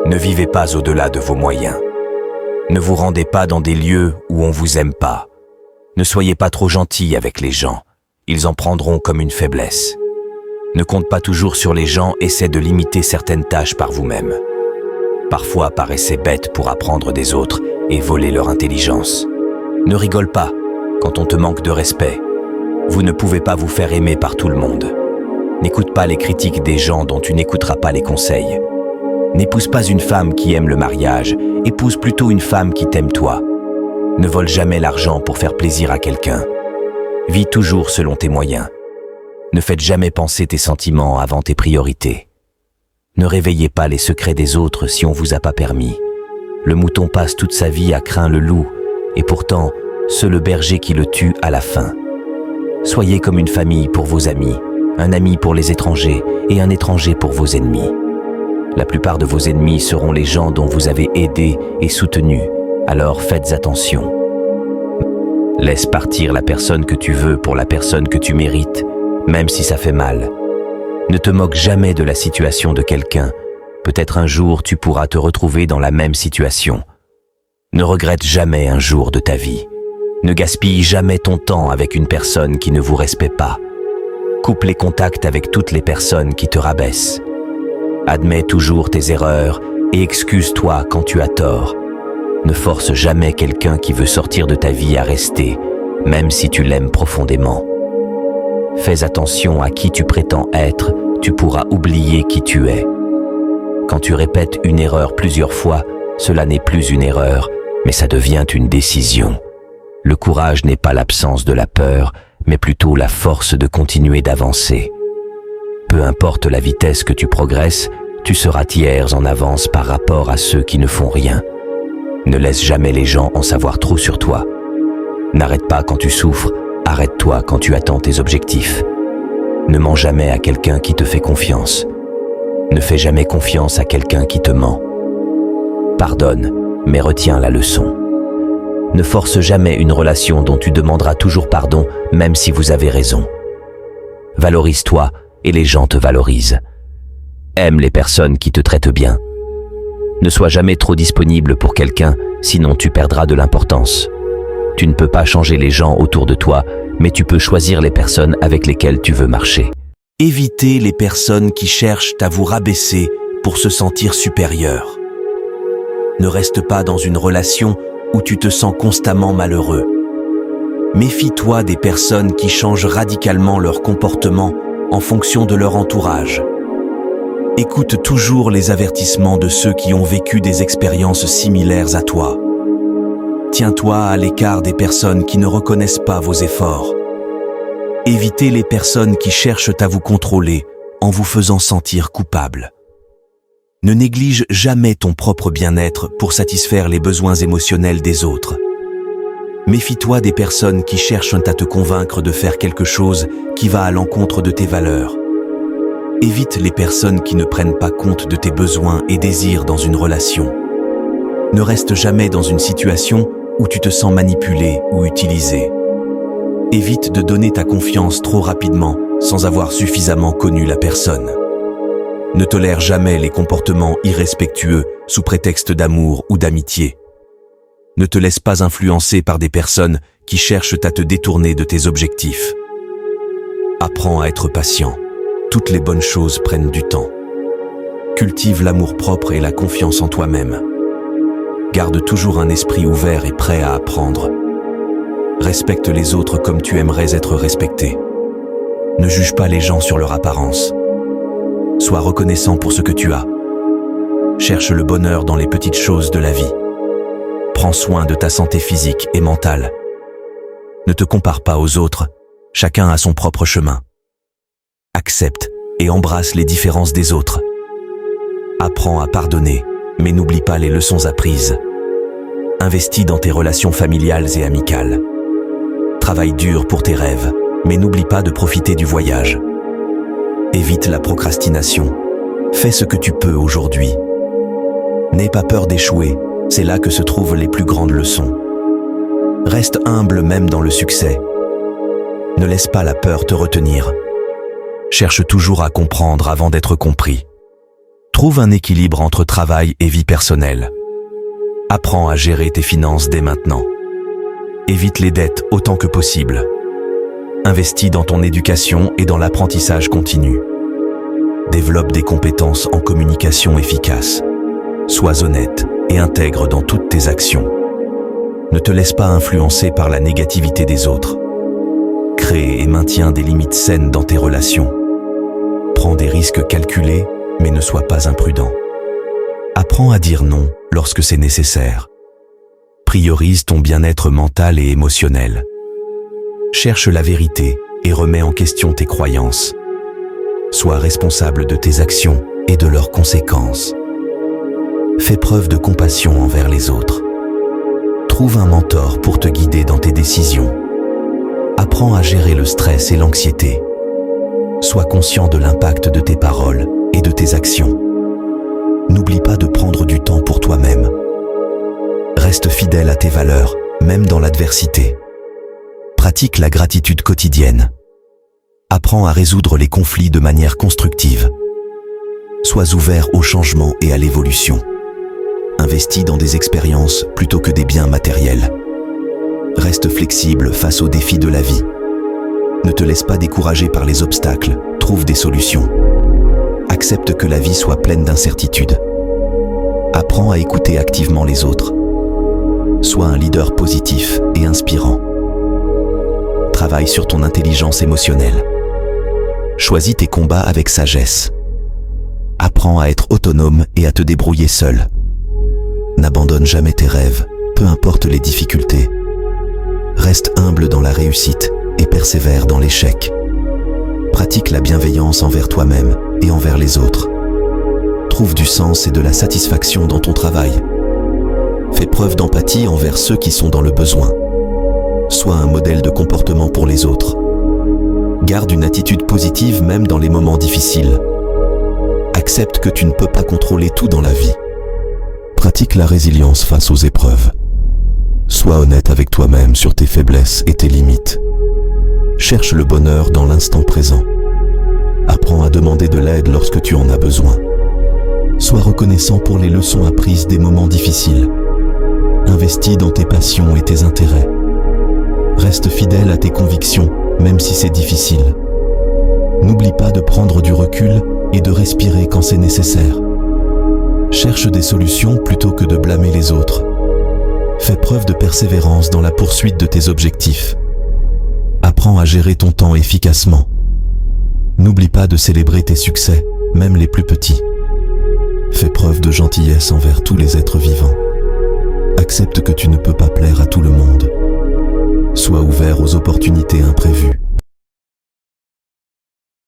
Ne vivez pas au-delà de vos moyens. Ne vous rendez pas dans des lieux où on vous aime pas. Ne soyez pas trop gentil avec les gens. Ils en prendront comme une faiblesse. Ne compte pas toujours sur les gens, essaie de limiter certaines tâches par vous-même. Parfois, paraissez bête pour apprendre des autres et voler leur intelligence. Ne rigole pas quand on te manque de respect. Vous ne pouvez pas vous faire aimer par tout le monde. N'écoute pas les critiques des gens dont tu n'écouteras pas les conseils. N'épouse pas une femme qui aime le mariage, épouse plutôt une femme qui t'aime toi. Ne vole jamais l'argent pour faire plaisir à quelqu'un. Vis toujours selon tes moyens. Ne faites jamais penser tes sentiments avant tes priorités. Ne réveillez pas les secrets des autres si on vous a pas permis. Le mouton passe toute sa vie à craindre le loup, et pourtant, c'est le berger qui le tue à la fin. Soyez comme une famille pour vos amis, un ami pour les étrangers et un étranger pour vos ennemis. La plupart de vos ennemis seront les gens dont vous avez aidé et soutenu, alors faites attention. Laisse partir la personne que tu veux pour la personne que tu mérites, même si ça fait mal. Ne te moque jamais de la situation de quelqu'un. Peut-être un jour tu pourras te retrouver dans la même situation. Ne regrette jamais un jour de ta vie. Ne gaspille jamais ton temps avec une personne qui ne vous respecte pas. Coupe les contacts avec toutes les personnes qui te rabaissent. Admets toujours tes erreurs et excuse-toi quand tu as tort. Ne force jamais quelqu'un qui veut sortir de ta vie à rester, même si tu l'aimes profondément. Fais attention à qui tu prétends être, tu pourras oublier qui tu es. Quand tu répètes une erreur plusieurs fois, cela n'est plus une erreur, mais ça devient une décision. Le courage n'est pas l'absence de la peur, mais plutôt la force de continuer d'avancer. Peu importe la vitesse que tu progresses, tu seras tiers en avance par rapport à ceux qui ne font rien. Ne laisse jamais les gens en savoir trop sur toi. N'arrête pas quand tu souffres, arrête-toi quand tu attends tes objectifs. Ne mens jamais à quelqu'un qui te fait confiance. Ne fais jamais confiance à quelqu'un qui te ment. Pardonne, mais retiens la leçon. Ne force jamais une relation dont tu demanderas toujours pardon, même si vous avez raison. Valorise-toi et les gens te valorisent. Aime les personnes qui te traitent bien. Ne sois jamais trop disponible pour quelqu'un, sinon tu perdras de l'importance. Tu ne peux pas changer les gens autour de toi, mais tu peux choisir les personnes avec lesquelles tu veux marcher. Évitez les personnes qui cherchent à vous rabaisser pour se sentir supérieur. Ne reste pas dans une relation où tu te sens constamment malheureux. Méfie-toi des personnes qui changent radicalement leur comportement en fonction de leur entourage. Écoute toujours les avertissements de ceux qui ont vécu des expériences similaires à toi. Tiens-toi à l'écart des personnes qui ne reconnaissent pas vos efforts. Évitez les personnes qui cherchent à vous contrôler en vous faisant sentir coupable. Ne néglige jamais ton propre bien-être pour satisfaire les besoins émotionnels des autres. Méfie-toi des personnes qui cherchent à te convaincre de faire quelque chose qui va à l'encontre de tes valeurs. Évite les personnes qui ne prennent pas compte de tes besoins et désirs dans une relation. Ne reste jamais dans une situation où tu te sens manipulé ou utilisé. Évite de donner ta confiance trop rapidement sans avoir suffisamment connu la personne. Ne tolère jamais les comportements irrespectueux sous prétexte d'amour ou d'amitié. Ne te laisse pas influencer par des personnes qui cherchent à te détourner de tes objectifs. Apprends à être patient. Toutes les bonnes choses prennent du temps. Cultive l'amour-propre et la confiance en toi-même. Garde toujours un esprit ouvert et prêt à apprendre. Respecte les autres comme tu aimerais être respecté. Ne juge pas les gens sur leur apparence. Sois reconnaissant pour ce que tu as. Cherche le bonheur dans les petites choses de la vie. Prends soin de ta santé physique et mentale. Ne te compare pas aux autres, chacun a son propre chemin. Accepte et embrasse les différences des autres. Apprends à pardonner, mais n'oublie pas les leçons apprises. Investis dans tes relations familiales et amicales. Travaille dur pour tes rêves, mais n'oublie pas de profiter du voyage. Évite la procrastination. Fais ce que tu peux aujourd'hui. N'aie pas peur d'échouer, c'est là que se trouvent les plus grandes leçons. Reste humble même dans le succès. Ne laisse pas la peur te retenir. Cherche toujours à comprendre avant d'être compris. Trouve un équilibre entre travail et vie personnelle. Apprends à gérer tes finances dès maintenant. Évite les dettes autant que possible. Investis dans ton éducation et dans l'apprentissage continu. Développe des compétences en communication efficace. Sois honnête et intègre dans toutes tes actions. Ne te laisse pas influencer par la négativité des autres. Crée et maintiens des limites saines dans tes relations. Prends des risques calculés, mais ne sois pas imprudent. Apprends à dire non lorsque c'est nécessaire. Priorise ton bien-être mental et émotionnel. Cherche la vérité et remets en question tes croyances. Sois responsable de tes actions et de leurs conséquences. Fais preuve de compassion envers les autres. Trouve un mentor pour te guider dans tes décisions. Apprends à gérer le stress et l'anxiété. Sois conscient de l'impact de tes paroles et de tes actions. N'oublie pas de prendre du temps pour toi-même. Reste fidèle à tes valeurs, même dans l'adversité. Pratique la gratitude quotidienne. Apprends à résoudre les conflits de manière constructive. Sois ouvert au changement et à l'évolution. Investis dans des expériences plutôt que des biens matériels. Reste flexible face aux défis de la vie. Ne te laisse pas décourager par les obstacles, trouve des solutions. Accepte que la vie soit pleine d'incertitudes. Apprends à écouter activement les autres. Sois un leader positif et inspirant. Travaille sur ton intelligence émotionnelle. Choisis tes combats avec sagesse. Apprends à être autonome et à te débrouiller seul. N'abandonne jamais tes rêves, peu importe les difficultés. Reste humble dans la réussite et persévère dans l'échec. Pratique la bienveillance envers toi-même et envers les autres. Trouve du sens et de la satisfaction dans ton travail. Fais preuve d'empathie envers ceux qui sont dans le besoin. Sois un modèle de comportement pour les autres. Garde une attitude positive même dans les moments difficiles. Accepte que tu ne peux pas contrôler tout dans la vie. Pratique la résilience face aux épreuves. Sois honnête avec toi-même sur tes faiblesses et tes limites. Cherche le bonheur dans l'instant présent. Apprends à demander de l'aide lorsque tu en as besoin. Sois reconnaissant pour les leçons apprises des moments difficiles. Investis dans tes passions et tes intérêts. Reste fidèle à tes convictions, même si c'est difficile. N'oublie pas de prendre du recul et de respirer quand c'est nécessaire. Cherche des solutions plutôt que de blâmer les autres. Fais preuve de persévérance dans la poursuite de tes objectifs. Apprends à gérer ton temps efficacement. N'oublie pas de célébrer tes succès, même les plus petits. Fais preuve de gentillesse envers tous les êtres vivants. Accepte que tu ne peux pas plaire à tout le monde. Sois ouvert aux opportunités imprévues.